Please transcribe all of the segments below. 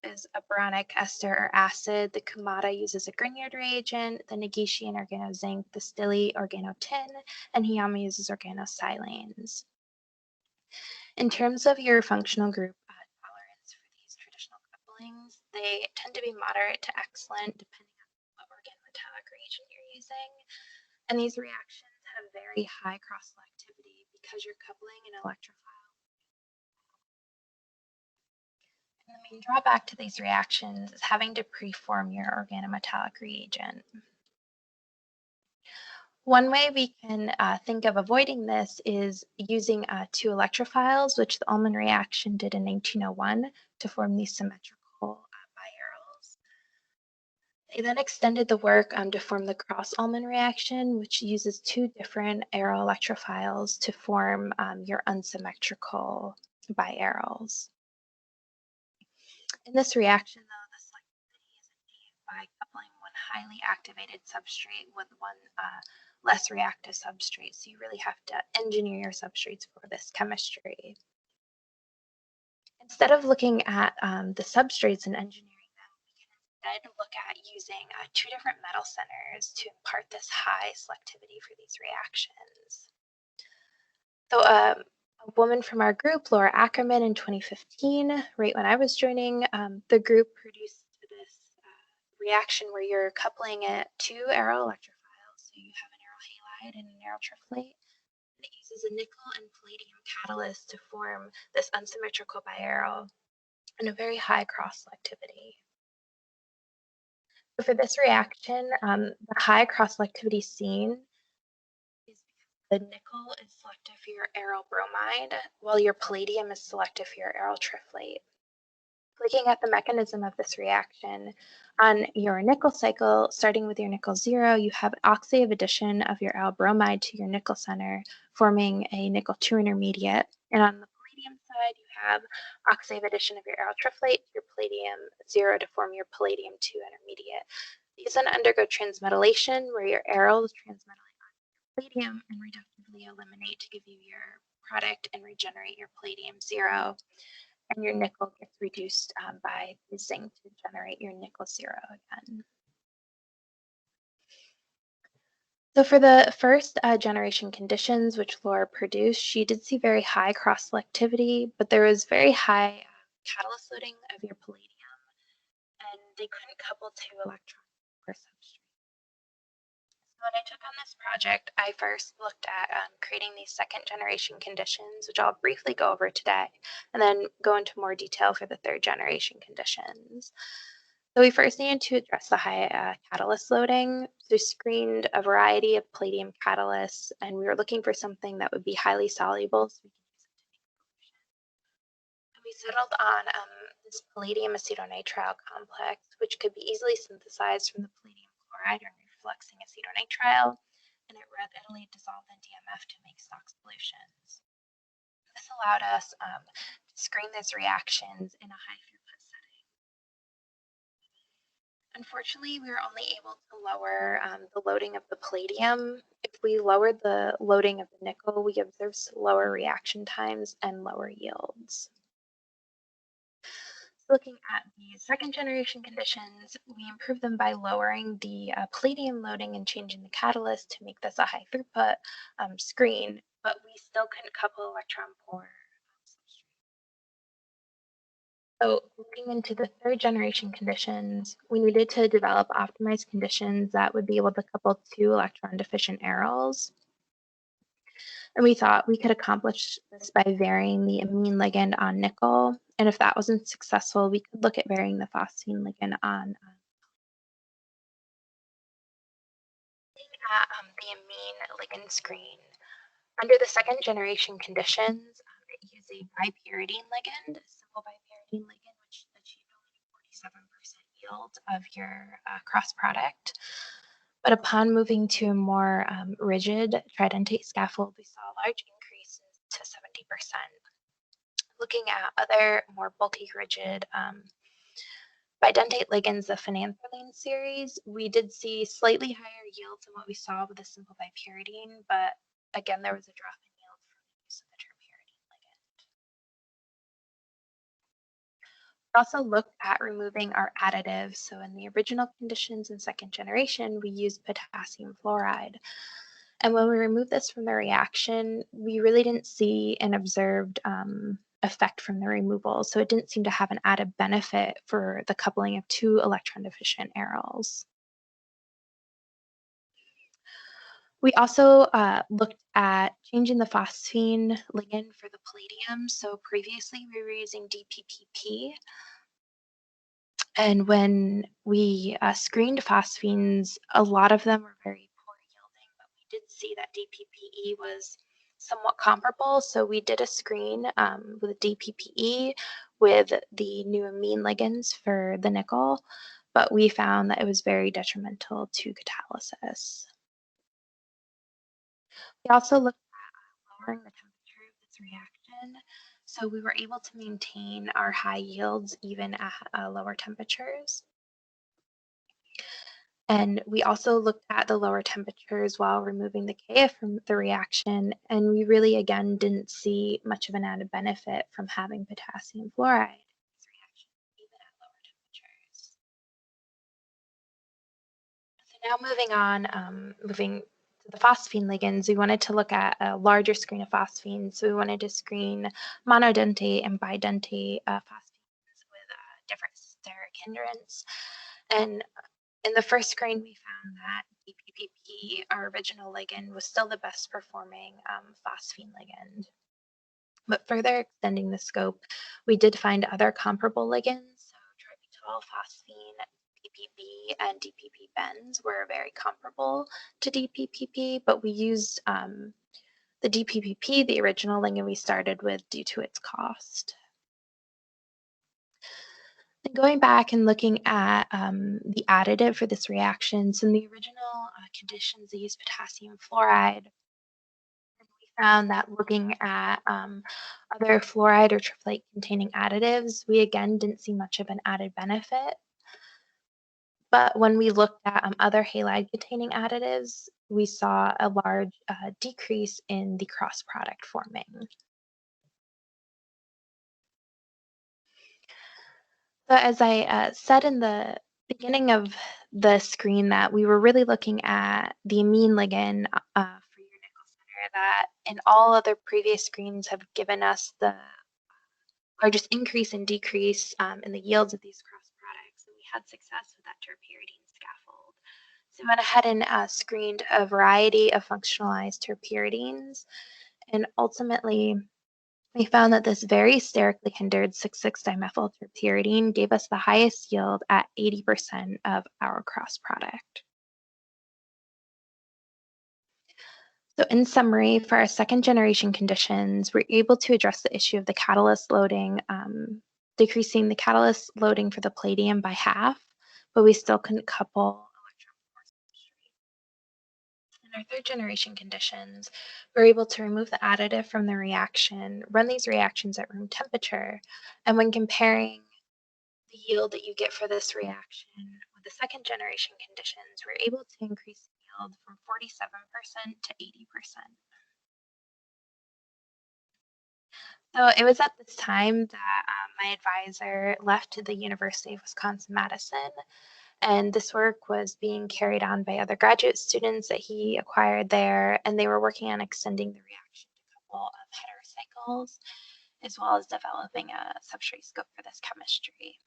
is a boronic ester or acid. The Kumata uses a Grignard reagent, the Negishi and organozinc, the Stili organotin, and Hiyama uses organosilanes. In terms of your functional group tolerance for these traditional couplings, they tend to be moderate to excellent depending on what organometallic reagent you're using. And these reactions have very high cross-selectivity because you're coupling an electrophile. And the main drawback to these reactions is having to preform your organometallic reagent. One way we can think of avoiding this is using two electrophiles, which the Ullmann reaction did in 1901 to form these symmetrical biaryls. They then extended the work to form the Cross-Ullmann reaction, which uses two different aryl electrophiles to form your unsymmetrical biaryls. In this reaction, though, the selectivity is achieved by coupling one highly activated substrate with one less reactive substrate. So you really have to engineer your substrates for this chemistry. Instead of looking at the substrates and engineering them, we can instead look at using two different metal centers to impart this high selectivity for these reactions. So a woman from our group, Laura Ackerman, in 2015, right when I was joining, the group produced this reaction where you're coupling it two aryl electrophiles. So you have an aryl halide and an aryl triflate. And it uses a nickel and palladium catalyst to form this unsymmetrical biaryl and a very high cross-selectivity. So for this reaction, the high cross-selectivity seen is because the nickel is selective for your aryl bromide, while your palladium is selective for your aryl triflate. Looking at the mechanism of this reaction, on your nickel cycle, starting with your nickel 0, you have oxidative addition of your aryl bromide to your nickel center, forming a nickel 2 intermediate. And on the palladium side, you have oxidative addition of your aryl triflate to your palladium 0 to form your palladium 2 intermediate. These then undergo transmetallation, where your aryls transmetallate on your palladium and reductively eliminate to give you your product and regenerate your palladium 0. And your nickel gets reduced by the zinc to generate your nickel 0 again. So for the first generation conditions which Laura produced, she did see very high cross-selectivity, but there was very high catalyst loading of your palladium, and they couldn't couple two electrons per substrate. So when I took on this project, I first looked at creating these second generation conditions, which I'll briefly go over today, and then go into more detail for the third generation conditions. So we first needed to address the high catalyst loading. So we screened a variety of palladium catalysts, and we were looking for something that would be highly soluble so we could use it to make a solution. And we settled on this palladium acetonitrile complex, which could be easily synthesized from the palladium chloride or refluxing acetonitrile, and it readily dissolved in DMF to make stock solutions. This allowed us to screen these reactions in a high throughput setting. Unfortunately, we were only able to lower the loading of the palladium. If we lowered the loading of the nickel, we observed slower reaction times and lower yields. Looking at the second generation conditions, we improved them by lowering the palladium loading and changing the catalyst to make this a high throughput screen, but we still couldn't couple electron poor substrate. So looking into the third generation conditions, we needed to develop optimized conditions that would be able to couple two electron deficient aryls. And we thought we could accomplish this by varying the amine ligand on nickel. And if that wasn't successful, we could look at varying the phosphine ligand on the amine ligand screen. Under the second generation conditions, it used a bipyridine ligand, a simple bipyridine ligand, which achieved only 47% yield of your cross product. But upon moving to a more rigid tridentate scaffold, we saw large increases to 70%. Looking at other more bulky rigid bidentate ligands, the phenanthrene series, we did see slightly higher yields than what we saw with the simple bipyridine, but again, there was a drop in yield from the use of the terpyridine ligand. We also looked at removing our additives. So in the original conditions in second generation, we used potassium fluoride. And when we removed this from the reaction, we really didn't see an observed effect from the removal. So it didn't seem to have an added benefit for the coupling of two electron deficient aryls. We also looked at changing the phosphine ligand for the palladium. So previously we were using DPPP. And when we screened phosphines, a lot of them were very poor yielding, but we did see that DPPE was somewhat comparable. So we did a screen with DPPE with the new amine ligands for the nickel, but we found that it was very detrimental to catalysis. We also looked at lowering the temperature of this reaction. So we were able to maintain our high yields even at lower temperatures. And we also looked at the lower temperatures while removing the KF from the reaction, and we really, again, didn't see much of an added benefit from having potassium fluoride in this reaction, even at lower temperatures. So now moving on, moving to the phosphine ligands, we wanted to look at a larger screen of phosphines. So we wanted to screen monodentate and bidentate phosphines with different steric hindrance. And in the first screen, we found that DPPP, our original ligand, was still the best performing phosphine ligand. But further extending the scope, we did find other comparable ligands. So tributyl, phosphine, DPP, and DPP bens were very comparable to DPPP, but we used the DPPP, the original ligand we started with, due to its cost. And going back and looking at the additive for this reaction, so in the original conditions, they used potassium fluoride. And we found that looking at other fluoride or triplet containing additives, we again didn't see much of an added benefit. But when we looked at other halide containing additives, we saw a large decrease in the cross product forming. So as I said in the beginning of the screen, that we were really looking at the amine ligand for your nickel center, that in all other previous screens have given us the largest increase and decrease in the yields of these cross products. And we had success with that terpyridine scaffold. So we went ahead and screened a variety of functionalized terpyridines, and ultimately we found that this very sterically hindered 6,6-dimethylterpyridine gave us the highest yield at 80% of our cross product. So in summary, for our second generation conditions, we're able to address the issue of the catalyst loading, decreasing the catalyst loading for the palladium by half, but we still couldn't couple electron force. In our third generation conditions, we're able to remove the additive from the reaction, run these reactions at room temperature, and when comparing the yield that you get for this reaction with the second generation conditions, we're able to increase the yield from 47% to 80%. So it was at this time that my advisor left to the University of Wisconsin-Madison, and this work was being carried on by other graduate students that he acquired there, and they were working on extending the reaction to a couple of heterocycles, as well as developing a substrate scope for this chemistry.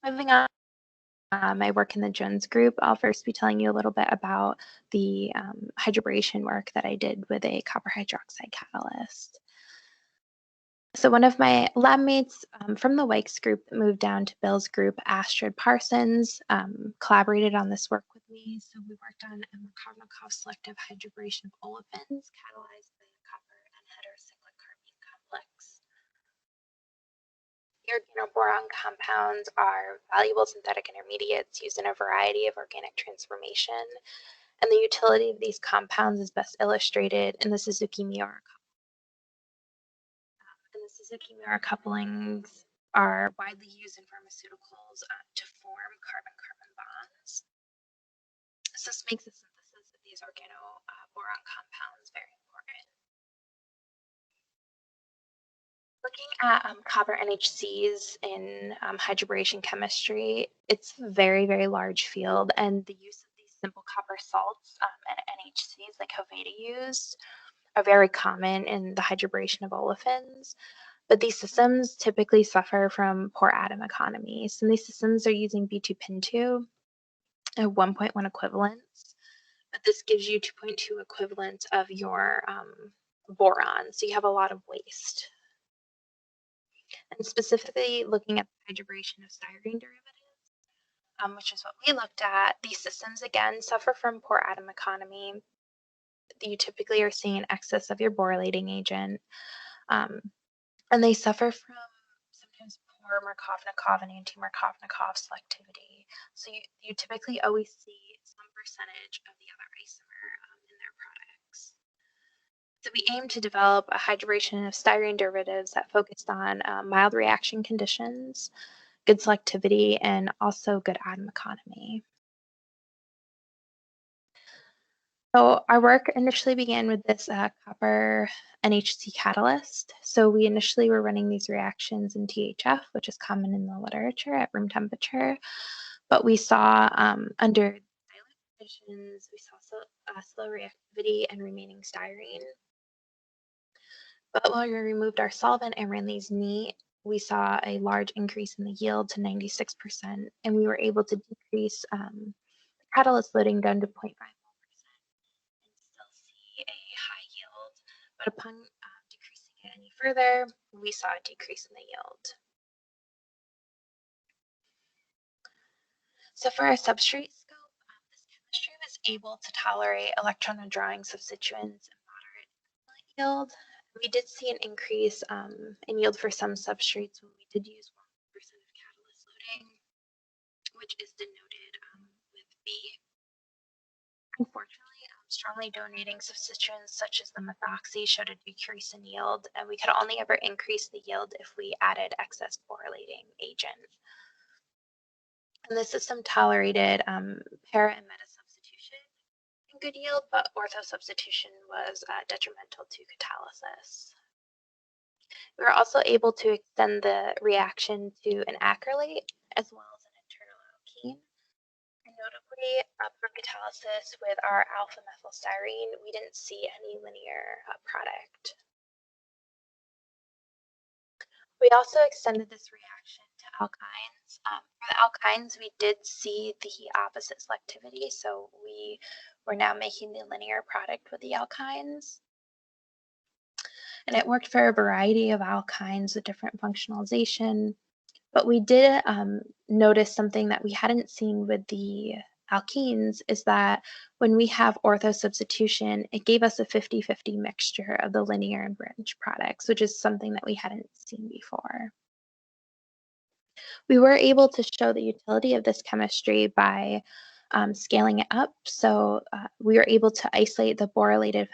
Moving on, my work in the Jones group, I'll first be telling you a little bit about the hydroboration work that I did with a copper hydroxide catalyst. So one of my lab mates from the Wykes group that moved down to Bill's group, Astrid Parsons, collaborated on this work with me. So we worked on a Markovnikov selective hydroboration of olefins catalyzed by a copper and heterocyclic carbene complex. Organoboron compounds are valuable synthetic intermediates used in a variety of organic transformation, and the utility of these compounds is best illustrated in the Suzuki-Miura Suzuki-Miura couplings are widely used in pharmaceuticals to form carbon-carbon bonds. So this makes the synthesis of these organoboron compounds very important. Looking at copper NHCs in hydroboration chemistry, it's a very, very large field, and the use of these simple copper salts and NHCs like Hoveda used are very common in the hydroboration of olefins. But these systems typically suffer from poor atom economies, and these systems are using B2 Pin 2 at 1.1 equivalents, but this gives you 2.2 equivalents of your boron, so you have a lot of waste. And specifically looking at the hydroboration of styrene derivatives, which is what we looked at, these systems again suffer from poor atom economy. You typically are seeing an excess of your borylating agent, and they suffer from sometimes poor Markovnikov and anti-Markovnikov selectivity. So you typically always see some percentage of the other isomer in their products. So we aim to develop a hydroboration of styrene derivatives that focused on mild reaction conditions, good selectivity, and also good atom economy. So our work initially began with this copper NHC catalyst. So we initially were running these reactions in THF, which is common in the literature at room temperature. But we saw under dilute conditions, we saw slow reactivity and remaining styrene. But when we removed our solvent and ran these neat, we saw a large increase in the yield to 96%, and we were able to decrease catalyst loading down to 0.5% and still see a high yield. But upon decreasing it any further, we saw a decrease in the yield. So for our substrate scope, this chemistry was able to tolerate electron withdrawing substituents and moderate yield. We did see an increase in yield for some substrates when we did use 1% of catalyst loading, which is denoted with B. Unfortunately, strongly donating substituents such as the methoxy showed a decrease in yield, and we could only ever increase the yield if we added excess borylating agent. And the system tolerated para and meta substitution in good yield, but ortho substitution was detrimental to catalysis. We were also able to extend the reaction to an acrylate as well as an internal alkene. And notably, for catalysis with our alpha methylstyrene, we didn't see any linear product. We also extended this reaction to alkynes. For the alkynes, we did see the opposite selectivity, so we were now making the linear product with the alkynes. And it worked for a variety of alkynes with different functionalization, but we did notice something that we hadn't seen with the alkenes is that when we have ortho substitution, it gave us a 50-50 mixture of the linear and branch products, which is something that we hadn't seen before. We were able to show the utility of this chemistry by scaling it up. So we were able to isolate the borylated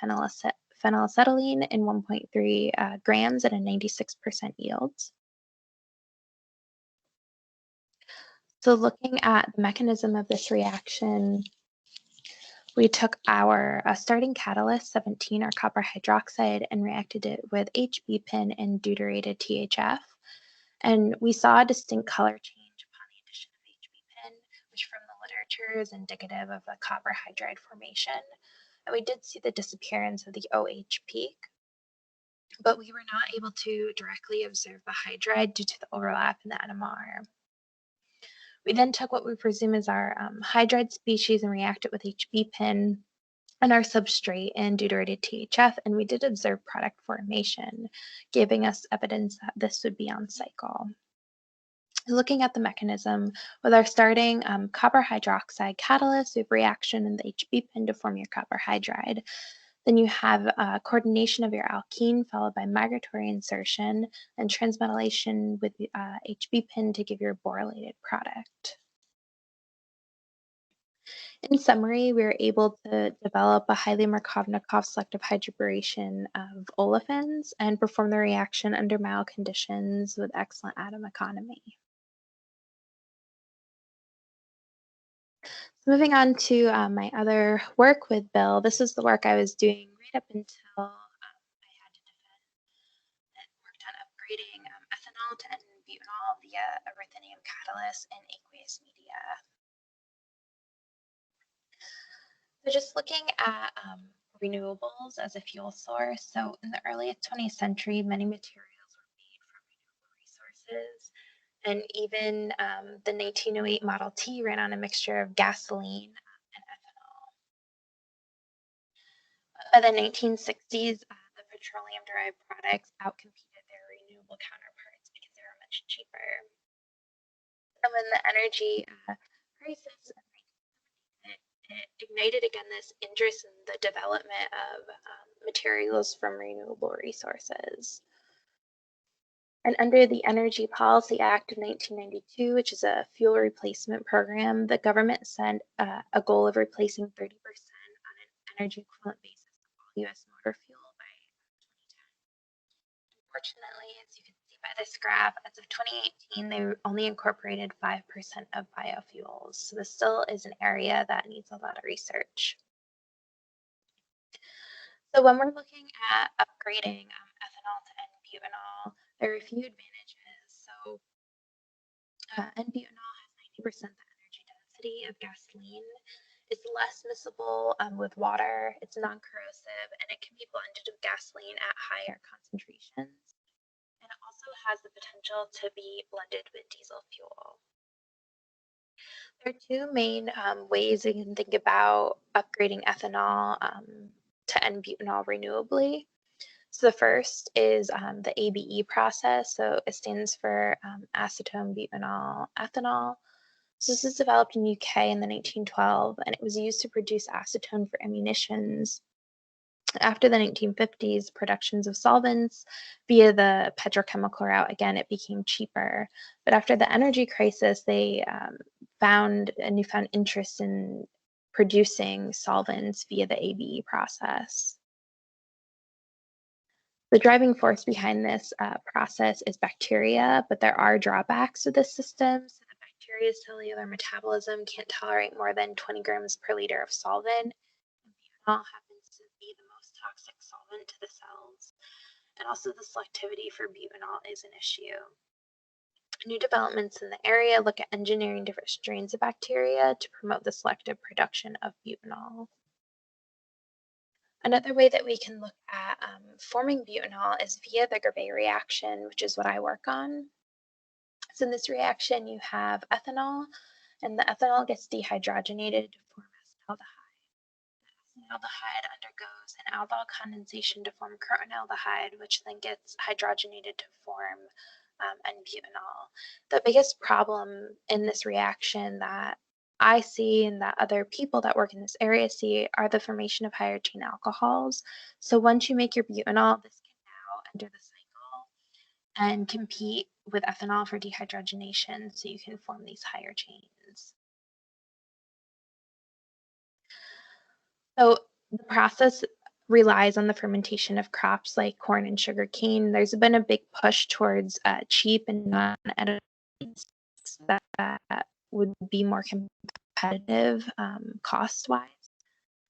phenylacetylene in 1.3 grams at a 96% yield. So looking at the mechanism of this reaction, we took our starting catalyst, 17, or copper hydroxide, and reacted it with HB-pin and deuterated THF. And we saw a distinct color change upon the addition of HB-pin, which from the literature is indicative of a copper hydride formation. And we did see the disappearance of the OH peak, but we were not able to directly observe the hydride due to the overlap in the NMR. We then took what we presume is our hydride species and reacted with HB-pin and our substrate and deuterated THF, and we did observe product formation, giving us evidence that this would be on cycle. Looking at the mechanism, with our starting copper hydroxide catalyst, we have reaction in the HB-pin to form your copper hydride. Then you have coordination of your alkene followed by migratory insertion and transmetallation with HB-pin to give your borylated product. In summary, we were able to develop a highly Markovnikov selective hydroboration of olefins and perform the reaction under mild conditions with excellent atom economy. Moving on to my other work with Bill, this is the work I was doing right up until I had to defend and worked on upgrading ethanol to N-butanol via a ruthenium catalyst in aqueous media. So just looking at renewables as a fuel source. So in the early 20th century, many materials were made from renewable resources. And even the 1908 Model T ran on a mixture of gasoline and ethanol. By the 1960s, the petroleum-derived products outcompeted their renewable counterparts because they were much cheaper. And when the energy crisis, it ignited again this interest in the development of materials from renewable resources. And under the Energy Policy Act of 1992, which is a fuel replacement program, the government set a goal of replacing 30% on an energy equivalent basis of all U.S. motor fuel by 2010. Unfortunately, as you can see by this graph, as of 2018, they only incorporated 5% of biofuels. So this still is an area that needs a lot of research. So when we're looking at upgrading ethanol to N-butanol, there are a few advantages. So N-butanol has 90% the energy density of gasoline. It's less miscible with water. It's non-corrosive, and it can be blended with gasoline at higher concentrations. And it also has the potential to be blended with diesel fuel. There are two main ways you can think about upgrading ethanol to N-butanol renewably. So the first is the ABE process. So it stands for acetone butanol ethanol. So this was developed in UK in the 1912, and it was used to produce acetone for ammunitions. After the 1950s, productions of solvents via the petrochemical route, again, it became cheaper. But after the energy crisis, they found a newfound interest in producing solvents via the ABE process. The driving force behind this process is bacteria, but there are drawbacks to this system. So the bacteria's cellular metabolism can't tolerate more than 20 grams per liter of solvent. And butanol happens to be the most toxic solvent to the cells. And also the selectivity for butanol is an issue. New developments in the area look at engineering different strains of bacteria to promote the selective production of butanol. Another way that we can look at forming butanol is via the Gervais reaction, which is what I work on. So in this reaction, you have ethanol, and the ethanol gets dehydrogenated to form acetaldehyde. The acetaldehyde undergoes an aldol condensation to form crotonaldehyde, which then gets hydrogenated to form N-butanol. The biggest problem in this reaction that I see and that other people that work in this area see are the formation of higher chain alcohols. So once you make your butanol, this can now enter the cycle and compete with ethanol for dehydrogenation, so you can form these higher chains. So the process relies on the fermentation of crops like corn and sugarcane. There's been a big push towards cheap and non-edible that would be more competitive cost-wise.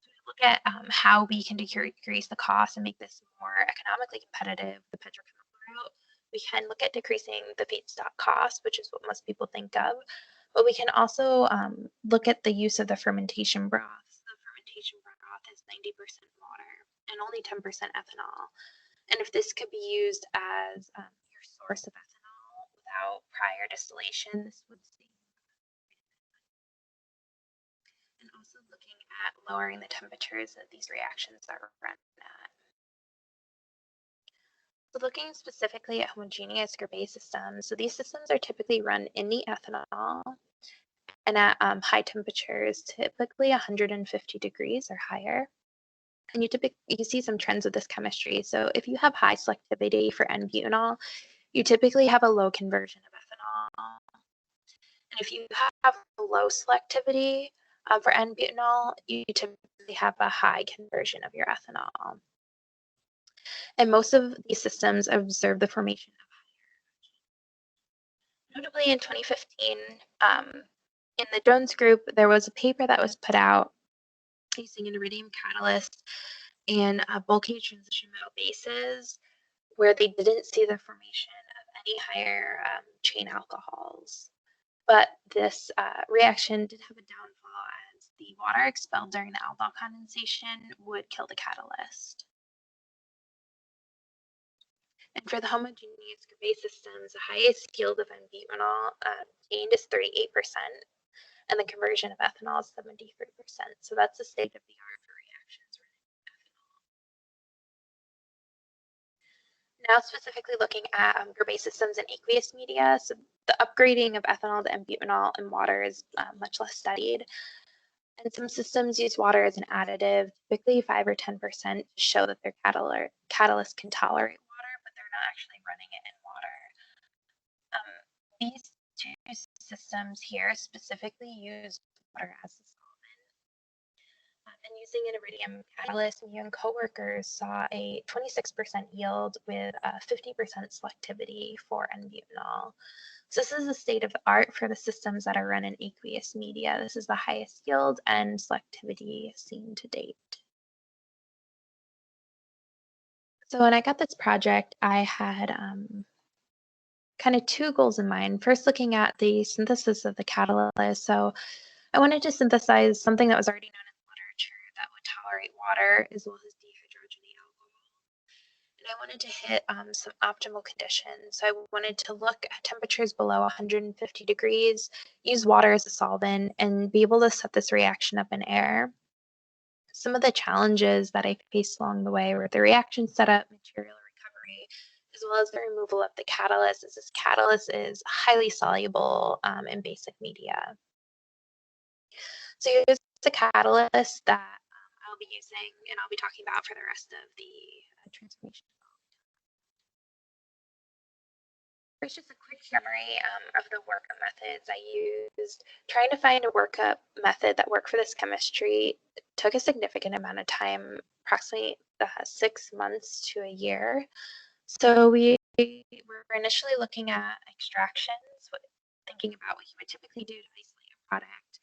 So we look at how we can decrease the cost and make this more economically competitive, the petrochemical route. We can look at decreasing the feedstock cost, which is what most people think of, but we can also look at the use of the fermentation broth. The fermentation broth is 90% water and only 10% ethanol. And if this could be used as your source of ethanol without prior distillation, this would save. And also looking at lowering the temperatures that these reactions are run at. So looking specifically at homogeneous Gervais systems, so these systems are typically run in the ethanol and at high temperatures, typically 150 degrees or higher. And you see some trends with this chemistry. So if you have high selectivity for N-butanol, you typically have a low conversion of ethanol. And if you have low selectivity for N-butanol, you typically have a high conversion of your ethanol. And most of these systems observe the formation of higher. Notably in 2015, in the Jones group, there was a paper that was put out using an iridium catalyst and bulky transition metal bases where they didn't see the formation any higher chain alcohols. But this reaction did have a downfall as the water expelled during the aldol condensation would kill the catalyst. And for the homogeneous base systems, the highest yield of N-butanol gained is 38%, and the conversion of ethanol is 73%. So that's the state of the art for reactions running ethanol. Now specifically looking at base systems in aqueous media, so the upgrading of ethanol to N-butanol in water is much less studied. And some systems use water as an additive, typically 5 or 10%, to show that their catalyst can tolerate water, but they're not actually running it in water. These two systems here specifically use water as a solvent. And using an iridium catalyst, me and coworkers saw a 26% yield with a 50% selectivity for N-butanol. So this is the state of the art for the systems that are run in aqueous media. This is the highest yield and selectivity seen to date. So when I got this project, I had kind of two goals in mind. First, looking at the synthesis of the catalyst. So I wanted to synthesize something that was already known in the literature that would tolerate water as well as dehydrogenate alcohol. And I wanted to hit some optimal conditions. So I wanted to look at temperatures below 150 degrees, use water as a solvent, and be able to set this reaction up in air. Some of the challenges that I faced along the way were the reaction setup, material recovery, as well as the removal of the catalyst, as this catalyst is highly soluble in basic media. So here's the catalyst that I'll be using and I'll be talking about for the rest of the transformation. Here's just a quick summary of the workup methods I used. Trying to find a workup method that worked for this chemistry took a significant amount of time, approximately 6 months to a year. So we were initially looking at extractions, thinking about what you would typically do to isolate a product.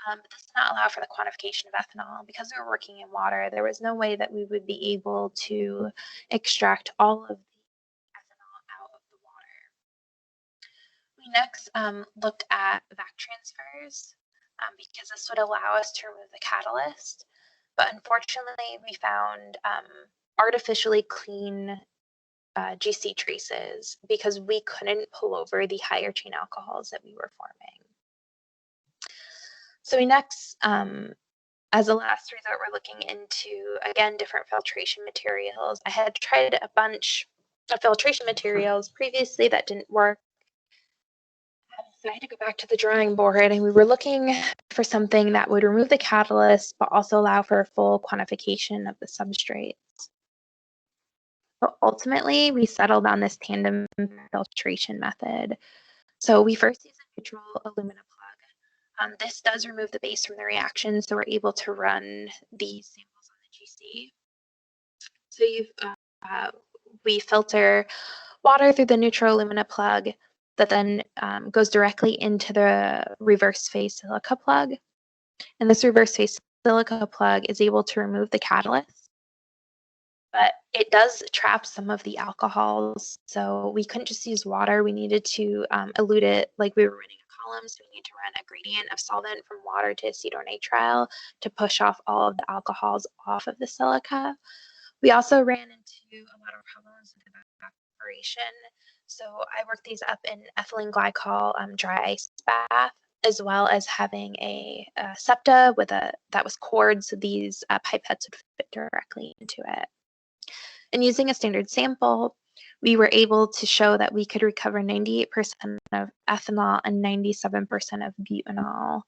But this did not allow for the quantification of ethanol. Because we were working in water, there was no way that we would be able to extract all of the ethanol out of the water. We next looked at vac transfers because this would allow us to remove the catalyst. But unfortunately, we found artificially clean GC traces because we couldn't pull over the higher chain alcohols that we were forming. So we next, as a last resort, we're looking into, again, different filtration materials. I had tried a bunch of filtration materials previously that didn't work. So I had to go back to the drawing board, and we were looking for something that would remove the catalyst, but also allow for a full quantification of the substrates. So ultimately, we settled on this tandem filtration method. So we first use a neutral alumina plug. This does remove the base from the reaction, so we're able to run these samples on the GC. So we filter water through the neutral alumina plug that then goes directly into the reverse phase silica plug. And this reverse phase silica plug is able to remove the catalyst, but it does trap some of the alcohols. So we couldn't just use water. We needed to elute it like we were running a column. So we need to run a gradient of solvent from water to acetonitrile to push off all of the alcohols off of the silica. We also ran into a lot of problems with evaporation. So I worked these up in ethylene glycol dry ice bath, as well as having a septa with that was cored, so these pipettes would fit directly into it. And using a standard sample, we were able to show that we could recover 98% of ethanol and 97% of butanol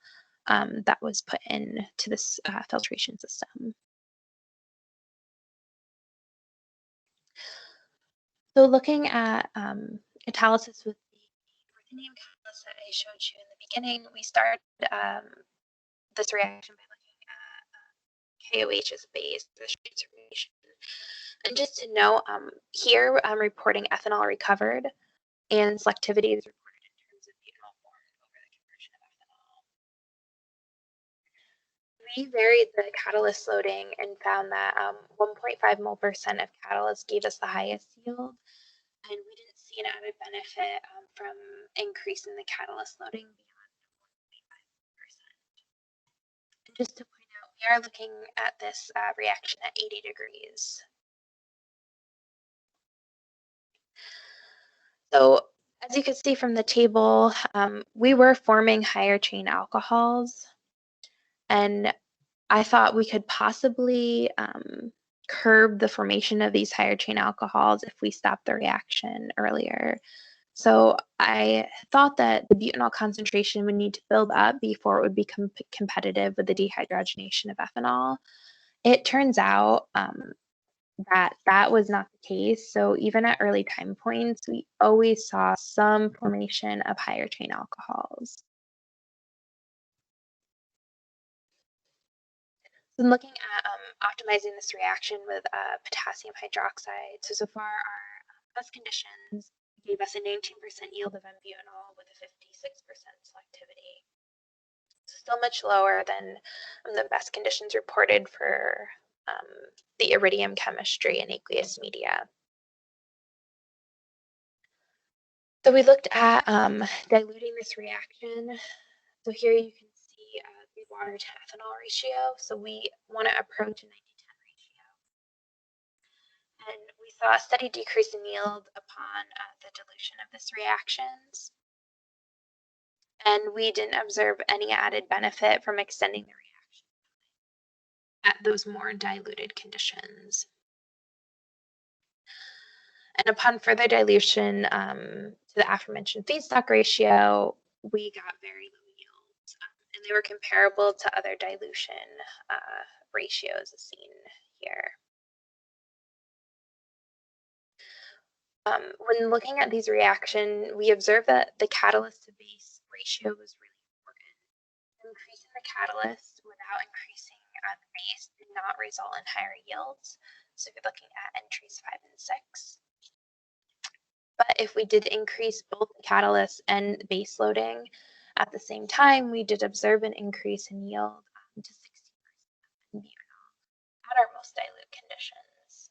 that was put into this filtration system. So looking at catalysis with the ruthenium catalyst that I showed you in the beginning, we started this reaction by looking at KOH as a base, this transformation. And just to know, here I'm reporting ethanol recovered, and selectivity is reported in terms of butanol formed over the conversion of ethanol. We varied the catalyst loading and found that 1.5 mole% of catalyst gave us the highest yield, and we didn't see an added benefit from increasing the catalyst loading beyond 1.5%. And just to point out, we are looking at this reaction at 80 degrees. So as you can see from the table, we were forming higher chain alcohols, and I thought we could possibly curb the formation of these higher chain alcohols if we stopped the reaction earlier. So I thought that the butanol concentration would need to build up before it would become competitive with the dehydrogenation of ethanol. It turns out that was not the case. So even at early time points, we always saw some formation of higher chain alcohols. So looking at optimizing this reaction with potassium hydroxide, so far our best conditions gave us a 19% yield of N-butanol with a 56% selectivity. So still much lower than the best conditions reported for the iridium chemistry and aqueous media. So we looked at diluting this reaction. So here you can see the water to ethanol ratio. So we want to approach a 90-10 ratio. And we saw a steady decrease in yield upon the dilution of this reactions. And we didn't observe any added benefit from extending the reaction at those more diluted conditions. And upon further dilution to the aforementioned feedstock ratio, we got very low yields, and they were comparable to other dilution ratios as seen here. When looking at these reactions, we observed that the catalyst to base ratio was really important. Increasing the catalyst without increasing the base did not result in higher yields. So if you're looking at entries 5 and 6. But if we did increase both the catalyst and base loading at the same time, we did observe an increase in yield to 60% in butanol at our most dilute conditions.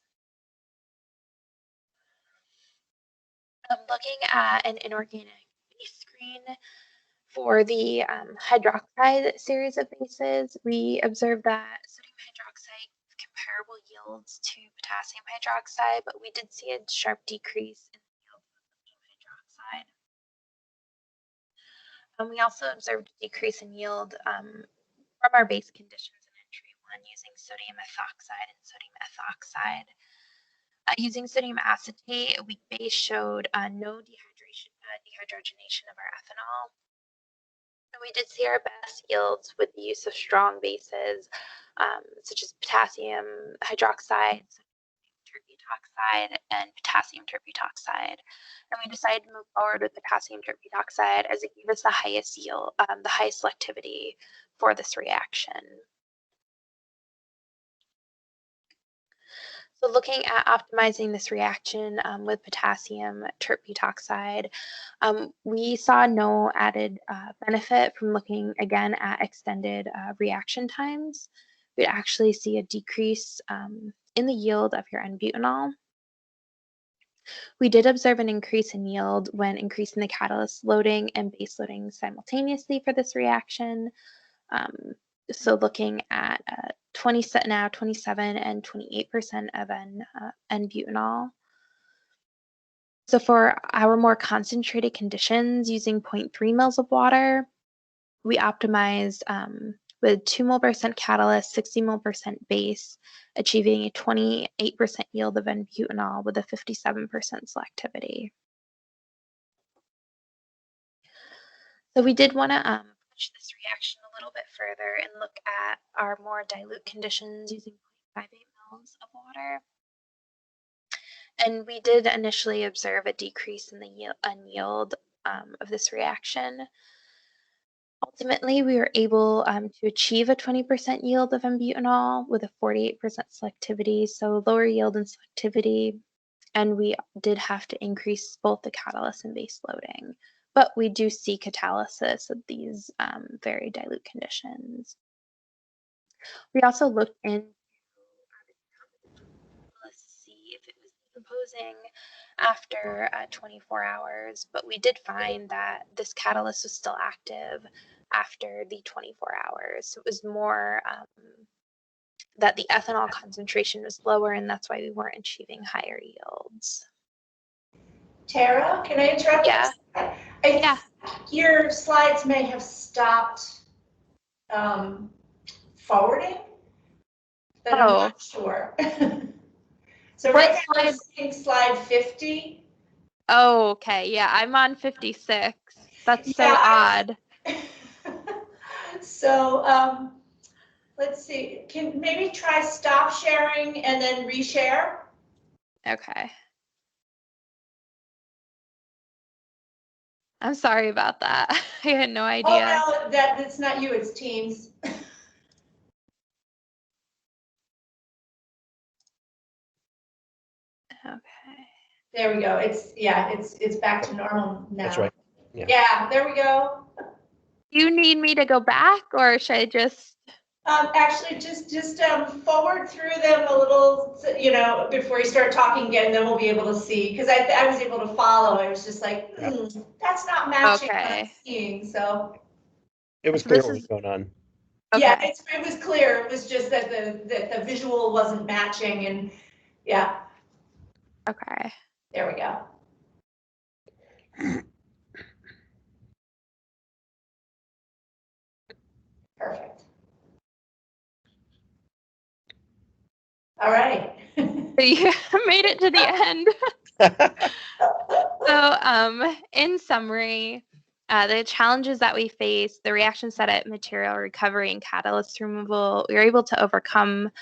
Looking at an inorganic base screen for the hydroxide series of bases, we observed that sodium hydroxide comparable yields to potassium hydroxide, but we did see a sharp decrease in the yield of sodium hydroxide. We also observed a decrease in yield from our base conditions in entry 1 using sodium ethoxide and sodium ethoxide. Using sodium acetate, a weak base showed no dehydrogenation of our ethanol. And we did see our best yields with the use of strong bases, such as potassium hydroxide, terbutoxide, and potassium terbutoxide. And we decided to move forward with potassium terbutoxide as it gave us the highest yield, the highest selectivity for this reaction. So looking at optimizing this reaction with potassium terbutoxide, we saw no added benefit from looking again at extended reaction times. We'd actually see a decrease in the yield of your N-butanol. We did observe an increase in yield when increasing the catalyst loading and base loading simultaneously for this reaction. So looking at 27 and 28% of N-butanol. So for our more concentrated conditions using 0.3 mils of water, we optimized with 2 mol% catalyst, 60 mol% base, achieving a 28% yield of N-butanol with a 57% selectivity. So we did want to push this reaction a little bit further and look at our more dilute conditions using 0.58 mils of water. And we did initially observe a decrease in the yield of this reaction. Ultimately, we were able to achieve a 20% yield of N-butanol with a 48% selectivity, so lower yield and selectivity, and we did have to increase both the catalyst and base loading. But we do see catalysis at these very dilute conditions. We also looked into see if it was decomposed closing after 24 hours, but we did find that this catalyst was still active after the 24 hours. So it was more that the ethanol concentration was lower, and that's why we weren't achieving higher yields. Tara, can I interrupt? Yeah. Yeah. Your slides may have stopped forwarding, but I'm not sure. So right now I'm seeing slide 50. Oh, okay. Yeah, I'm on 56. That's so odd. So let's see. Can maybe try stop sharing and then reshare? Okay. I'm sorry about that. I had no idea. Oh, no, that's not you, it's Teams. Okay. There we go. It's back to normal now. That's right. Yeah, there we go. You need me to go back, or should I just? Actually, just forward through them a little, you know, before you start talking again, then we'll be able to see. Because I was able to follow. I was just like, that's not matching what I'm seeing. So it was clear what was going on. Okay. Yeah, it was clear. It was just that the visual wasn't matching, and yeah. Okay. There we go. Perfect. All right. You made it to the end. So, in summary, the challenges that we face, the reaction set at material recovery and catalyst removal, we were able to overcome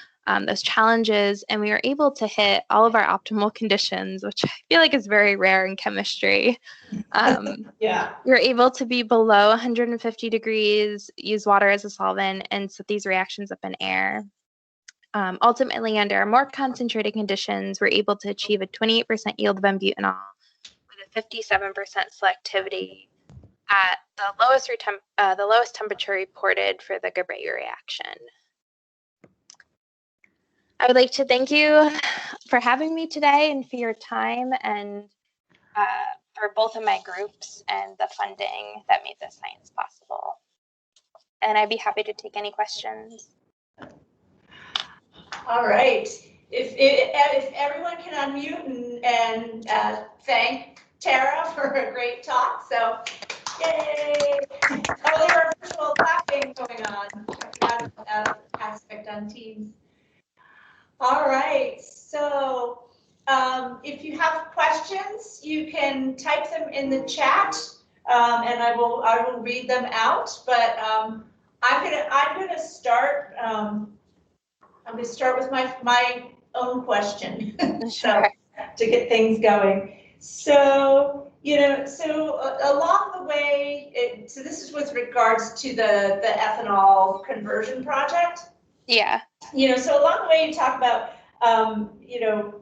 those challenges, and we were able to hit all of our optimal conditions, which I feel like is very rare in chemistry. Yeah. We were able to be below 150 degrees, use water as a solvent, and set these reactions up in air. Ultimately, under more concentrated conditions, we're able to achieve a 28% yield of N-butanol with a 57% selectivity at the lowest temperature reported for the Gerber reaction. I would like to thank you for having me today and for your time, and for both of my groups and the funding that made this science possible. And I'd be happy to take any questions. All right. If everyone can unmute and thank Tara for a great talk. So, yay! Oh, there are virtual clapping going on. I forgot about that aspect on Teams. All right. So, if you have questions, you can type them in the chat, and I will read them out. But I'm gonna start. I'm going to start with my own question. So to get things going. So, you know, along the way, so this is with regards to the ethanol conversion project. Yeah. You know, so along the way you talk about, you know,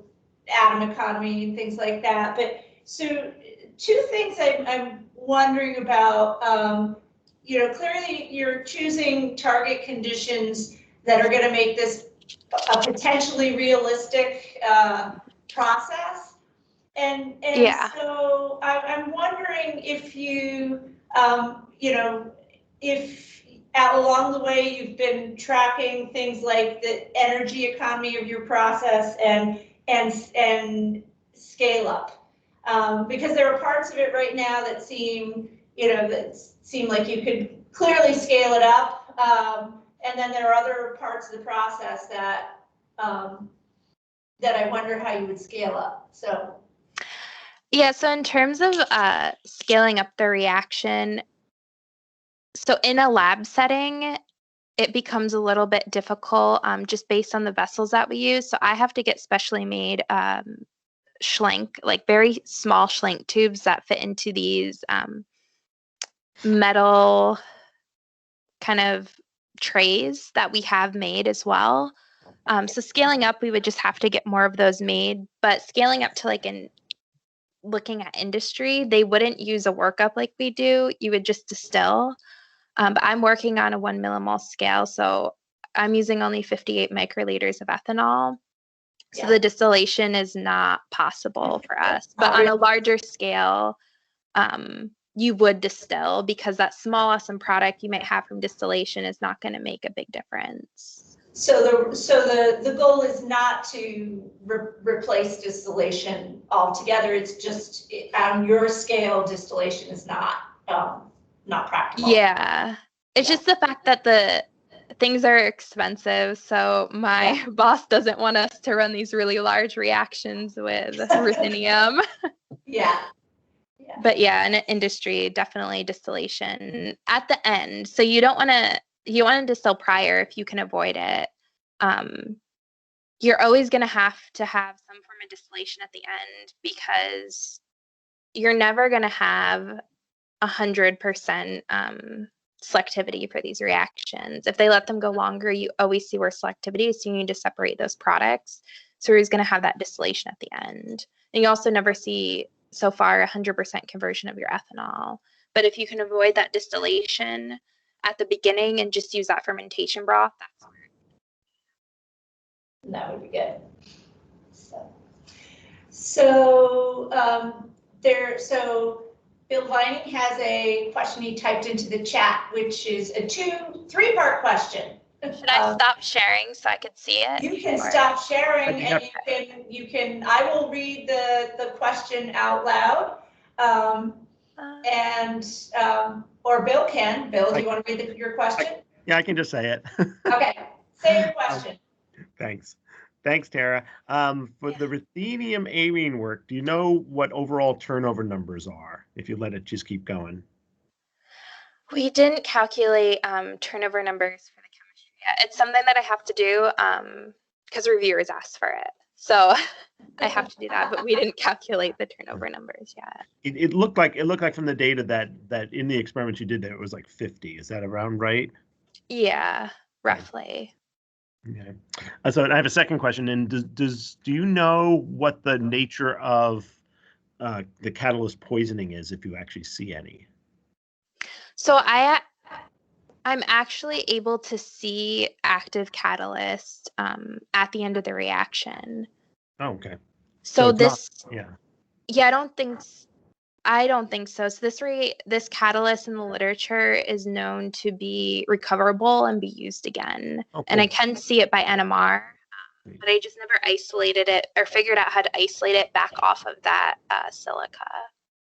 atom economy and things like that. But so two things I'm wondering about, you know, clearly you're choosing target conditions that are going to make this a potentially realistic process. And yeah. So I'm wondering if you, you know, if along the way you've been tracking things like the energy economy of your process and scale up. Because there are parts of it right now that seem, you know, like you could clearly scale it up. And then there are other parts of the process that that I wonder how you would scale up. So. Yeah, so in terms of scaling up the reaction, so in a lab setting, it becomes a little bit difficult just based on the vessels that we use. So I have to get specially made schlenk, like very small schlenk tubes that fit into these metal kind of trays that we have made as well. So scaling up, we would just have to get more of those made, but scaling up to like looking at industry, they wouldn't use a workup like we do. You would just distill. But I'm working on a 1 millimole scale, so I'm using only 58 microliters of ethanol. So the distillation is not possible for us. But on a larger scale, you would distill, because that small awesome product you might have from distillation is not going to make a big difference. So the goal is not to replace distillation altogether. It's just on your scale, distillation is not practical. Yeah, it's just the fact that the things are expensive. So my boss doesn't want us to run these really large reactions with ruthenium. Yeah. But yeah, in industry, definitely distillation at the end. So you want to distill prior if you can avoid it. You're always going to have some form of distillation at the end, because you're never going to have 100% selectivity for these reactions. If they let them go longer, you always see worse selectivity, so you need to separate those products. So you're always going to have that distillation at the end. And you also never see, so far, 100% conversion of your ethanol. But if you can avoid that distillation at the beginning and just use that fermentation broth, that's where that would be good. So Bill Vining has a question he typed into the chat, which is a three-part question. Should I stop sharing so I could see it? You can stop sharing, and you can. I will read the question out loud, or Bill can. Bill, do you want to read your question? Yeah, I can just say it. Okay, say your question. Thanks, Tara. For the ruthenium amine work, do you know what overall turnover numbers are if you let it just keep going? We didn't calculate turnover numbers for the chemistry yet. It's something that I have to do because reviewers asked for it. So I have to do that, but we didn't calculate the turnover numbers yet. It looked like from the data that in the experiments you did there, it was like 50. Is that around right? Yeah, roughly. Okay. So I have a second question. And do you know what the nature of the catalyst poisoning is, if you actually see any? So I'm actually able to see active catalyst at the end of the reaction. Oh, okay. So this, yeah, I don't think so. So this catalyst in the literature is known to be recoverable and be used again. Oh, cool. And I can see it by NMR, but I just never isolated it or figured out how to isolate it back off of that silica.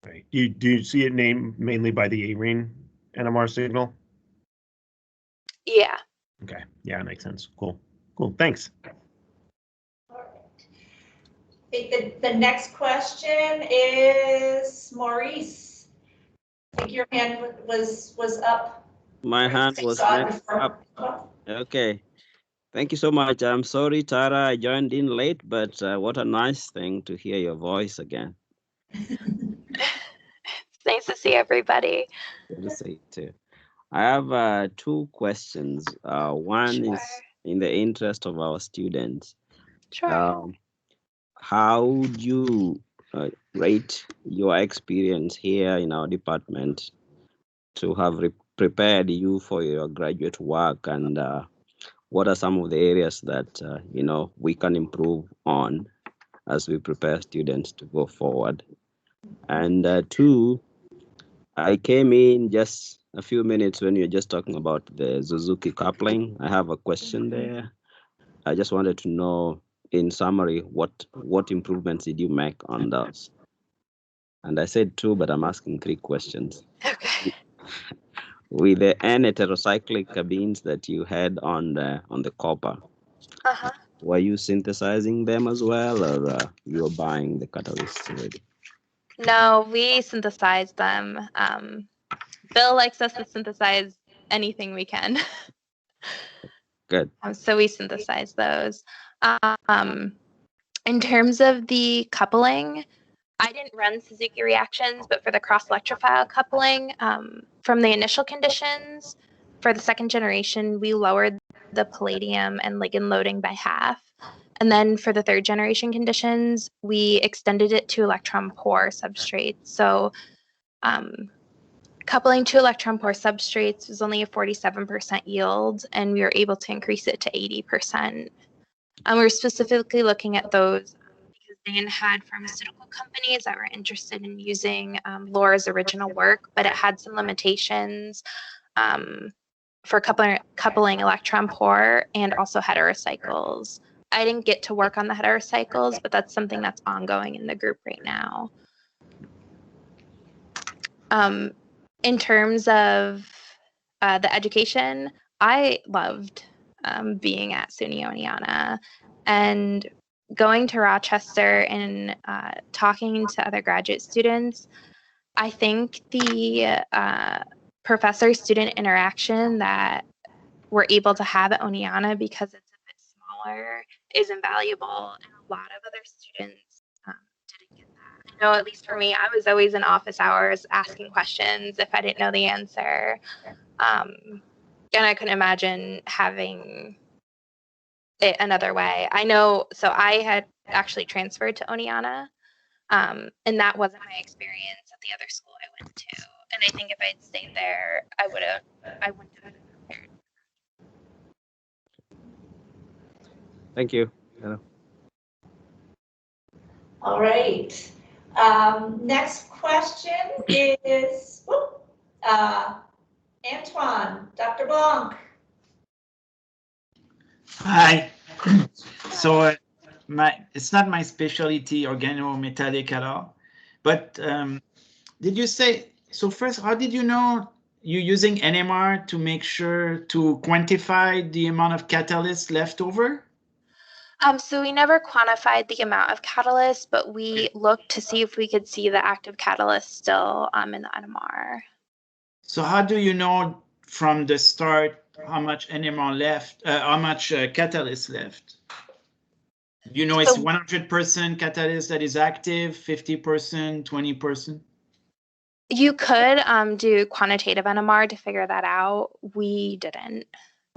Right. Do you see it named mainly by the arene NMR signal? Yeah. Okay. Yeah, that makes sense. Cool. Thanks. The next question is Maurice. I think your hand was up. My hand was up. Okay. Thank you so much. I'm sorry, Tara, I joined in late, but what a nice thing to hear your voice again. It's nice to see everybody. Good to see you too. I have two questions. One is in the interest of our students. Sure. How would you rate your experience here in our department to have prepared you for your graduate work, and what are some of the areas that we can improve on as we prepare students to go forward? And two, I came in just a few minutes when you're just talking about the Suzuki coupling. I have a question there. I just wanted to know, in summary, what improvements did you make on those? And I said two, but I'm asking three questions. Okay. With the N-heterocyclic beans that you had on the copper, were you synthesizing them as well, or you were buying the catalysts already? No, we synthesized them. Bill likes us to synthesize anything we can. Good. So we synthesize those. In terms of the coupling, I didn't run Suzuki reactions, but for the cross-electrophile coupling, from the initial conditions, for the second generation, we lowered the palladium and ligand loading by half. And then for the third generation conditions, we extended it to electron poor substrates. So coupling to electron poor substrates was only a 47% yield, and we were able to increase it to 80%. We were specifically looking at those because Dan had pharmaceutical companies that were interested in using Laura's original work, but it had some limitations for coupling electron pore and also heterocycles. I didn't get to work on the heterocycles, but that's something that's ongoing in the group right now. In terms of the education, I loved being at SUNY Oneonta and going to Rochester and talking to other graduate students. I think the professor-student interaction that we're able to have at Oneonta, because it's a bit smaller, is invaluable, and a lot of other students didn't get that. I know, at least for me, I was always in office hours asking questions if I didn't know the answer. And I couldn't imagine having it another way. I know, so I had actually transferred to Oneonta, and that wasn't my experience at the other school I went to. And I think if I'd stayed there, I wouldn't have been prepared. Thank you. All right. Next question is Antoine, Dr. Blanc. Hi. So it's not my specialty, organometallic at all. But did you say, so first, how did you know you're using NMR to make sure to quantify the amount of catalyst left over? So we never quantified the amount of catalyst, but we looked to see if we could see the active catalyst still in the NMR. So how do you know from the start how much NMR left, how much catalyst left? You know, it's 100% catalyst that is active, 50%, 20%? You could do quantitative NMR to figure that out. We didn't.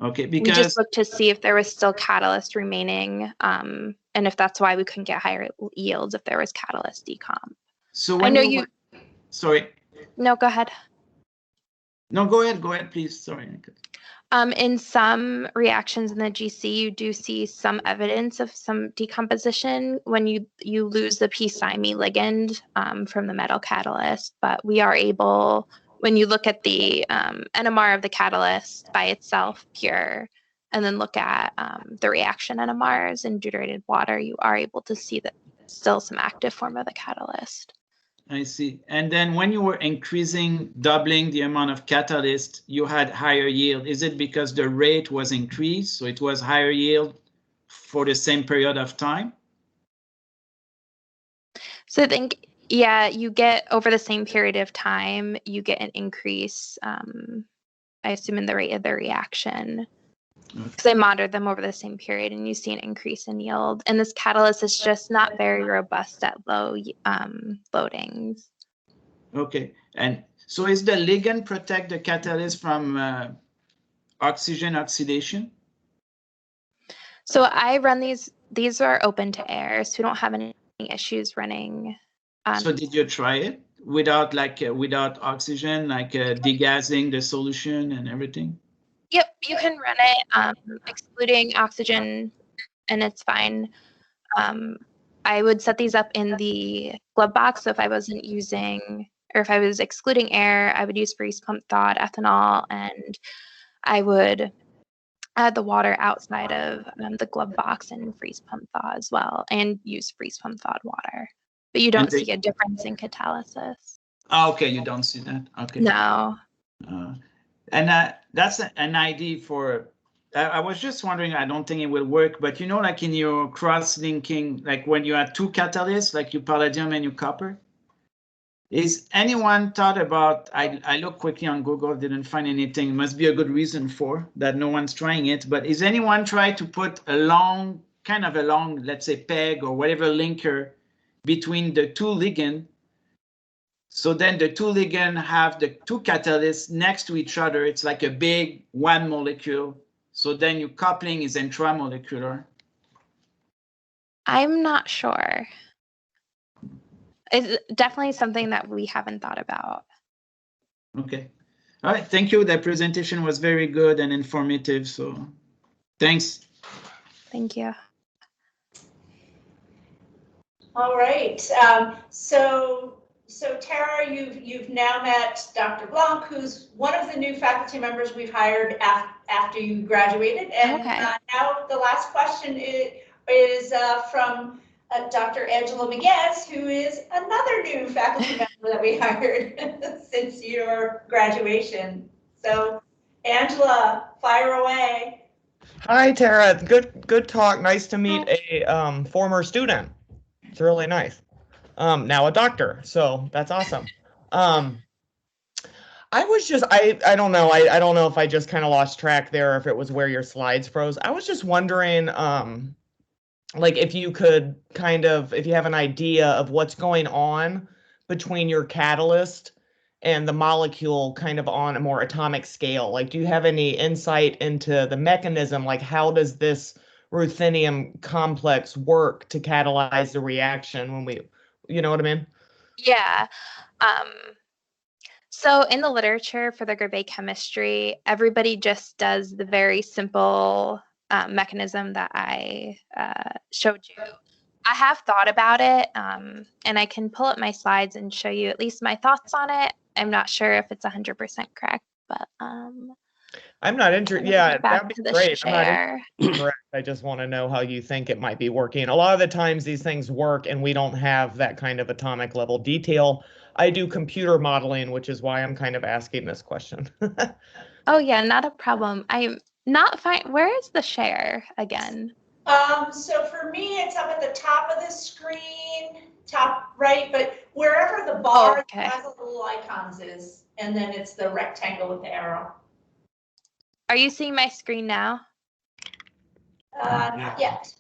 Okay, because we just looked to see if there was still catalyst remaining, and if that's why we couldn't get higher yields if there was catalyst decomp. So when I know you. Sorry. No, go ahead. No, go ahead, please. Sorry. In some reactions in the GC, you do see some evidence of some decomposition when you lose the p-SIME ligand from the metal catalyst, but we are able, when you look at the NMR of the catalyst by itself, pure, and then look at the reaction NMRs in deuterated water, you are able to see that still some active form of the catalyst. I see. And then when you were doubling the amount of catalyst, you had higher yield. Is it because the rate was increased, so it was higher yield for the same period of time? So I think, yeah, you get over the same period of time, you get an increase, I assume, in the rate of the reaction. Because I monitored them over the same period, and you see an increase in yield. And this catalyst is just not very robust at low loadings. Okay. And so is the ligand protect the catalyst from oxygen oxidation? So I run these are open to air, so we don't have any issues running. So did you try it without without oxygen, degassing the solution and everything? Yep, you can run it excluding oxygen, and it's fine. I would set these up in the glove box. So if I wasn't using, or if I was excluding air, I would use freeze pump thawed ethanol, and I would add the water outside of the glove box and freeze pump thaw as well, and use freeze pump thawed water. But you don't see a difference in catalysis. Oh, okay, you don't see that. Okay. No. And that's an idea for. I was just wondering. I don't think it will work, but like in your cross-linking, like when you have two catalysts, like your palladium and your copper. Is anyone thought about? I looked quickly on Google, didn't find anything. Must be a good reason for that. No one's trying it. But is anyone trying to put a long, let's say, peg or whatever linker between the two ligands? So then the two ligands have the two catalysts next to each other. It's like a big one molecule. So then your coupling is intramolecular. I'm not sure. It's definitely something that we haven't thought about. Okay. All right. Thank you. The presentation was very good and informative. So thanks. Thank you. All right. So Tara, you've now met Dr. Blanc, who's one of the new faculty members we've hired after you graduated. And now the last question is from Dr. Angela Miguez, who is another new faculty member that we hired since your graduation. So Angela, fire away. Hi, Tara. Good talk. Nice to meet a former student. It's really nice. Now a doctor, so that's awesome. I was just, I don't know. I don't know if I just kind of lost track there, or if it was where your slides froze. I was just wondering, like if you could kind of, if you have an idea of what's going on between your catalyst and the molecule kind of on a more atomic scale. Like, do you have any insight into the mechanism? Like, how does this ruthenium complex work to catalyze the reaction when we, you know what I mean? Yeah. So in the literature for the group chemistry, everybody just does the very simple mechanism that I showed you. I have thought about it, and I can pull up my slides and show you at least my thoughts on it. I'm not sure if it's 100% correct, but I'm not interested. Yeah, that'd be great. I'm not correct. I just want to know how you think it might be working. A lot of the times these things work and we don't have that kind of atomic level detail. I do computer modeling, which is why I'm kind of asking this question. Oh yeah, not a problem. I'm not fine. Where is the share again? So for me, it's up at the top of the screen, top right, but wherever the bar has the little icons is, and then it's the rectangle with the arrow. Are you seeing my screen now? Not yet.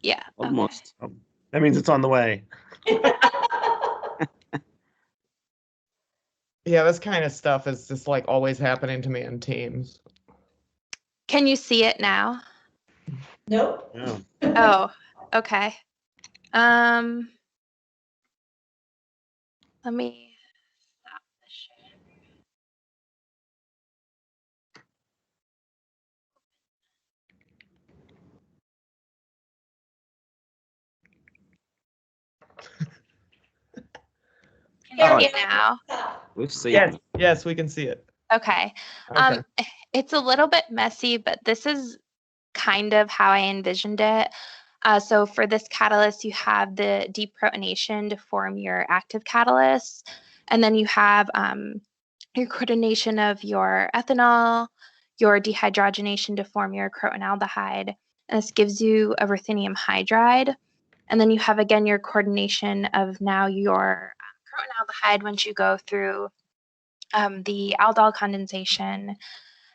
Yeah. Almost. Oh, that means it's on the way. Yeah, this kind of stuff is just like always happening to me in Teams. Can you see it now? Nope. Yeah. Oh, okay. Let me stop the share. Can you see it now? We see Yes, it. yes, we can see it. Okay. Okay. It's a little bit messy, but this is kind of how I envisioned it. So for this catalyst, you have the deprotonation to form your active catalyst, and then you have your coordination of your ethanol, your dehydrogenation to form your crotonaldehyde, and this gives you a ruthenium hydride. And then you have again your coordination of now your crotonaldehyde once you go through the aldol condensation,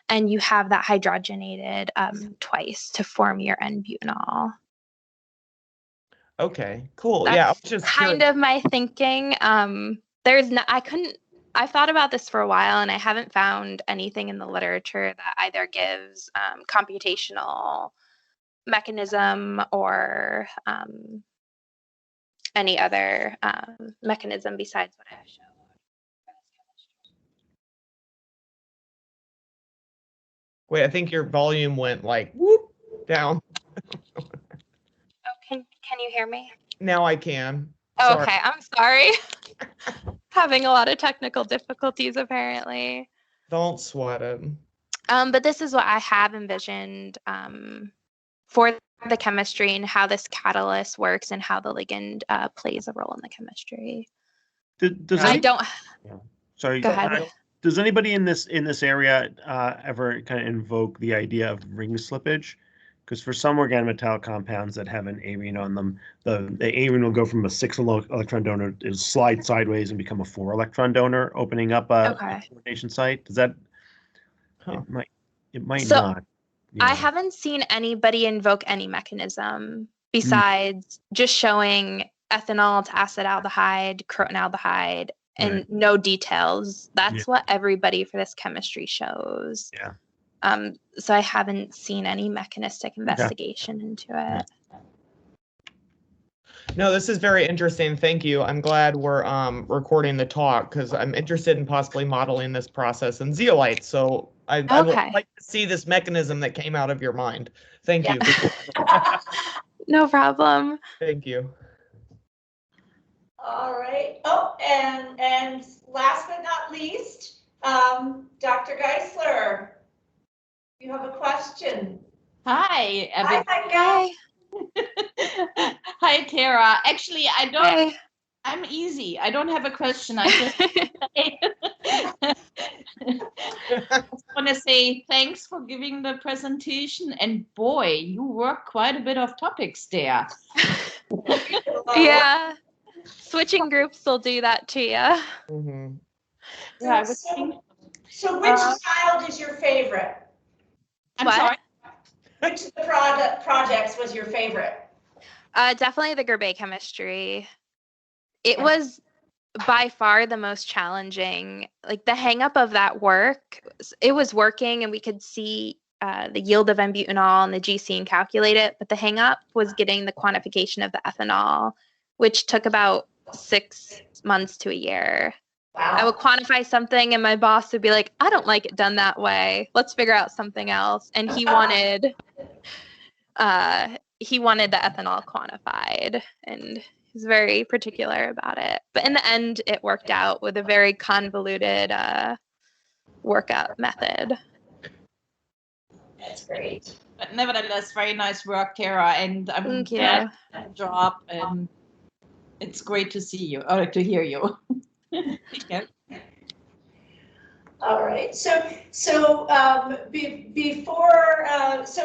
and you have that hydrogenated twice to form your N-butanol. Okay, cool. That's yeah, I was just kind curious. of my thinking. I thought about this for a while, and I haven't found anything in the literature that either gives computational mechanism or any other mechanism besides what I've shown. Wait, I think your volume went like whoop down. Oh, can you hear me? Now I can. Oh, Sorry. okay, I'm sorry. Having a lot of technical difficulties apparently. Don't sweat it. But this is what I have envisioned for the chemistry and how this catalyst works and how the ligand plays a role in the chemistry. Sorry. Go ahead. Does anybody in this area ever kind of invoke the idea of ring slippage? Because for some organometallic compounds that have an arene on them, the arene will go from a 6-electron donor to slide sideways and become a 4-electron donor, opening up a coordination site. Does that? Huh. It might not. Yeah. I haven't seen anybody invoke any mechanism besides just showing ethanol to acetaldehyde, crotonaldehyde, and no details. That's what everybody for this chemistry shows. Yeah. So I haven't seen any mechanistic investigation into it. No, this is very interesting. Thank you. I'm glad we're recording the talk because I'm interested in possibly modeling this process in zeolite. So I would like to see this mechanism that came out of your mind. Thank you. No problem. Thank you. All right. Oh, and last but not least, Dr. Geisler, you have a question. Hi, Hi, everybody. Micah. Hi, Tara. Actually, I don't. Hey. I'm easy. I don't have a question. I just want to say thanks for giving the presentation. And boy, you work quite a bit of topics there. Yeah. Switching groups will do that to you. Mhm. Yeah, I was thinking, So which child is your favorite? I'm What? sorry. Which of the projects was your favorite? Definitely the Gerbe chemistry. It was by far the most challenging. Like the hang up of that work, it was working and we could see the yield of n-butanol and the GC and calculate it, but the hang up was getting the quantification of the ethanol, which took about 6 months to a year. Wow. I would quantify something and my boss would be like, I don't like it done that way. Let's figure out something else. And he wanted the ethanol quantified, and he's very particular about it. But in the end, it worked out with a very convoluted workup method. That's great. But nevertheless, very nice work, Tara. And I'm Thank you. glad you did the job. And it's great to see you or to hear you. Yeah. All right. So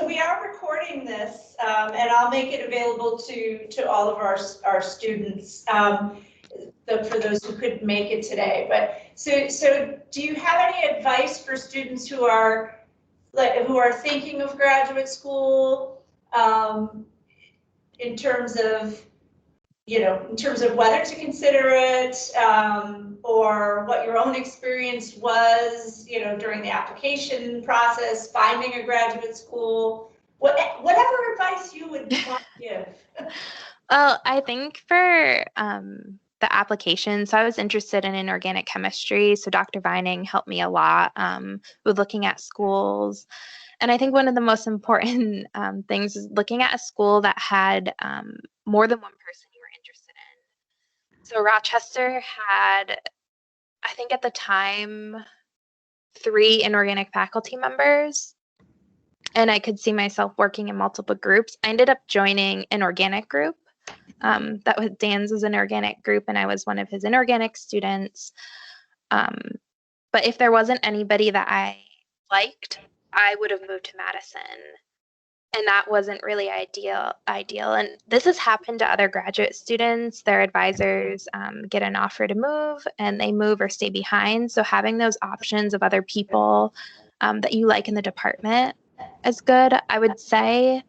we are recording this, and I'll make it available to all of our students. For those who couldn't make it today, but so do you have any advice for students who are thinking of graduate school, in terms of whether to consider it, or what your own experience was, during the application process, finding a graduate school, whatever advice you would want to give? Well, I think for the application, so I was interested in inorganic chemistry. So Dr. Vining helped me a lot with looking at schools. And I think one of the most important things is looking at a school that had more than one person you were interested in. So Rochester had, I think at the time, 3 inorganic faculty members. And I could see myself working in multiple groups. I ended up joining an organic group. That was Dan's was an organic group, and I was one of his inorganic students. But if there wasn't anybody that I liked, I would have moved to Madison, and that wasn't really ideal. And this has happened to other graduate students. Their advisors get an offer to move, and they move or stay behind. So having those options of other people that you like in the department is good. I would say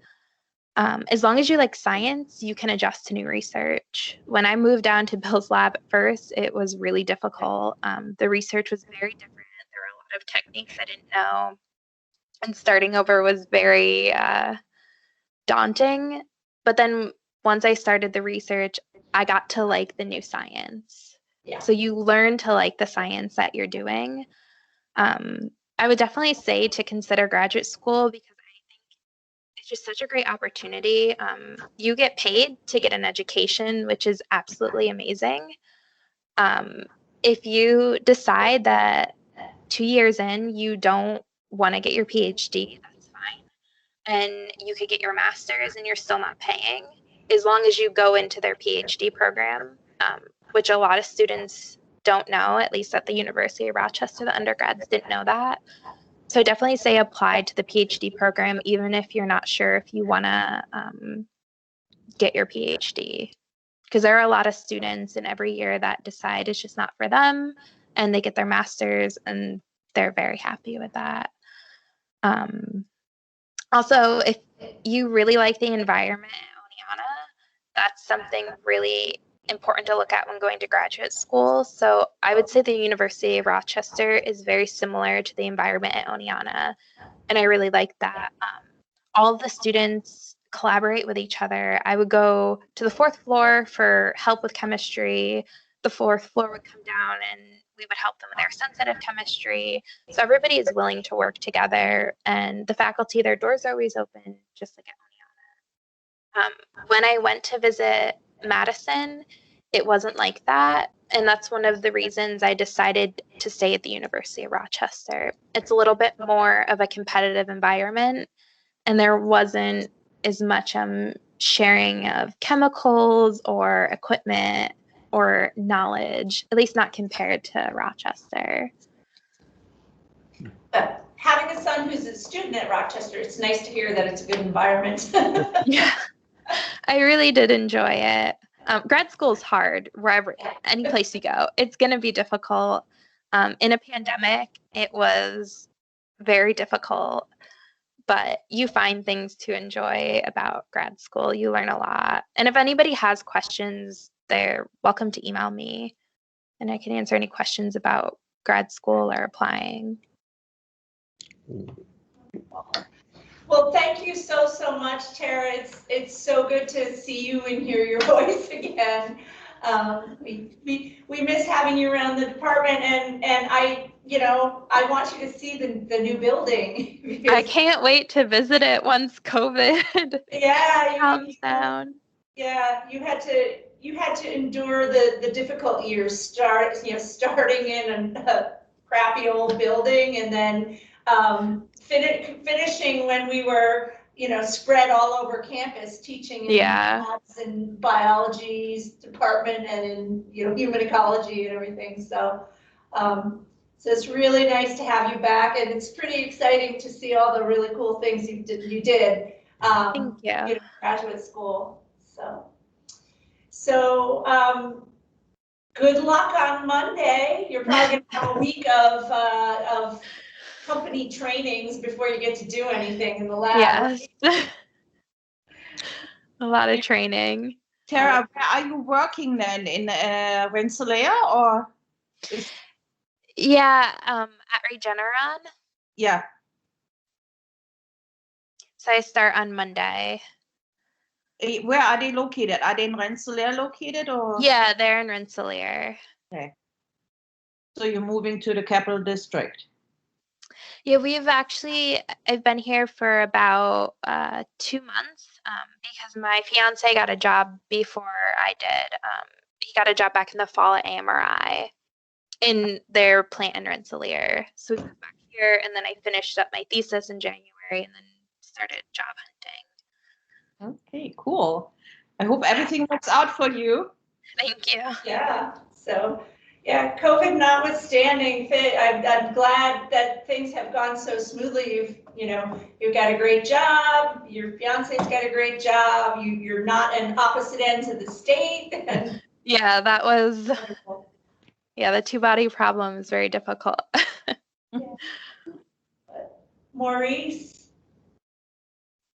as long as you like science, you can adjust to new research. When I moved down to Bill's lab at first, it was really difficult. The research was very different. There were a lot of techniques I didn't know. And starting over was very daunting. But then once I started the research, I got to like the new science. Yeah. So you learn to like the science that you're doing. I would definitely say to consider graduate school because it's just such a great opportunity. You get paid to get an education, which is absolutely amazing. If you decide that 2 years in, you don't want to get your PhD, that's fine. And you could get your master's and you're still not paying, as long as you go into their PhD program, which a lot of students don't know, at least at the University of Rochester, the undergrads didn't know that. So I definitely say apply to the PhD program, even if you're not sure if you want to get your PhD. Because there are a lot of students in every year that decide it's just not for them, and they get their master's, and they're very happy with that. Also, if you really like the environment at Oneonta, that's something really important to look at when going to graduate school. So I would say the University of Rochester is very similar to the environment at Oneonta, and I really like that. All of the students collaborate with each other. I would go to the 4th floor for help with chemistry. The 4th floor would come down and we would help them with their sensitive chemistry. So everybody is willing to work together, and the faculty, their doors are always open, just like at Oneonta. When I went to visit Madison, it wasn't like that. And that's one of the reasons I decided to stay at the University of Rochester. It's a little bit more of a competitive environment, and there wasn't as much sharing of chemicals or equipment or knowledge, at least not compared to Rochester. But having a son who's a student at Rochester, it's nice to hear that it's a good environment. Yeah, I really did enjoy it. Grad school is hard wherever, any place you go. It's going to be difficult. In a pandemic, it was very difficult, but you find things to enjoy about grad school. You learn a lot. And if anybody has questions, they're welcome to email me, and I can answer any questions about grad school or applying. Well, thank you so much, Tara. It's so good to see you and hear your voice again. We miss having you around the department, and I want you to see the new building. I can't wait to visit it once COVID calms down. Yeah, you had to endure the difficult years, starting in a crappy old building, and then finishing when we were, spread all over campus, teaching in labs and biology's department and in, human ecology and everything. So, so it's really nice to have you back, and it's pretty exciting to see all the really cool things you did. Thank you. Graduate school. So good luck on Monday. You're probably going to have a week of company trainings before you get to do anything in the lab. Yes. A lot of training. Tara, where are you working then? In Rensselaer or? Yeah, at Regeneron. Yeah. So I start on Monday. Where are they located? Are they in Rensselaer located or? Yeah, they're in Rensselaer. Okay. So you're moving to the Capital District? Yeah, I've been here for about 2 months because my fiance got a job before I did. He got a job back in the fall at AMRI in their plant in Rensselaer. So we moved back here, and then I finished up my thesis in January and then started job hunting. Okay, cool. I hope everything works out for you. Thank you. Yeah. So, yeah, COVID notwithstanding, I'm glad that things have gone so smoothly. You've got a great job. Your fiance's got a great job. You're not in opposite ends of the state. Yeah, that was. Yeah, the two-body problem is very difficult. Yeah. Maurice?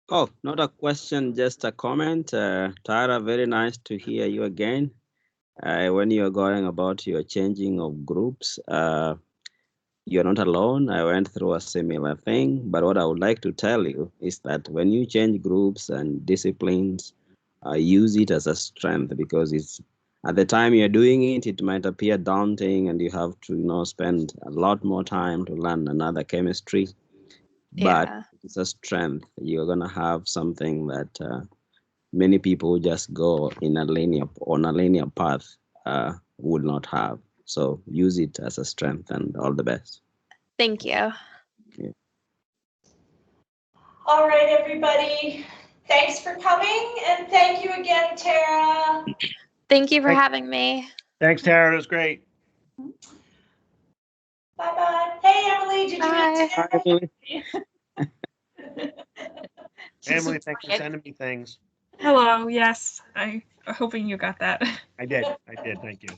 Oh, not a question, just a comment. Tara, very nice to hear you again. When you're going about your changing of groups, you're not alone. I went through a similar thing, but what I would like to tell you is that when you change groups and disciplines, use it as a strength, because it's at the time you're doing it, it might appear daunting and you have to, spend a lot more time to learn another chemistry. But it's a strength. You're gonna have something that many people just go on a linear path would not have. So use it as a strength, and all the best. Thank you. Yeah. All right, everybody. Thanks for coming, and thank you again, Tara. Thank you for having me. Thanks, Tara. It was great. Bye-bye. Hey, Emily, did you get to Emily, thanks for sending me things. Hello, yes. I'm hoping you got that. I did. Thank you.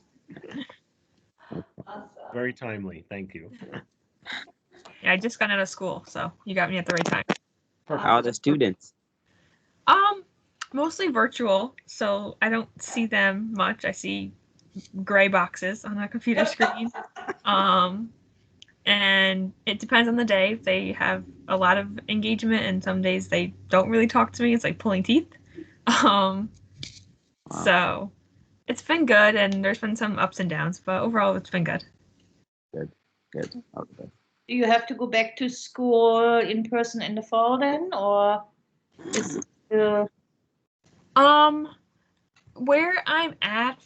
Awesome. Very timely. Thank you. Yeah, I just got out of school, so you got me at the right time. How are the students? Mostly virtual, so I don't see them much. I see gray boxes on a computer screen. And it depends on the day. They have a lot of engagement, and some days they don't really talk to me. It's like pulling teeth. So it's been good, and there's been some ups and downs, but overall it's been good. Good. Okay. Do you have to go back to school in person in the fall then, or is Where I'm at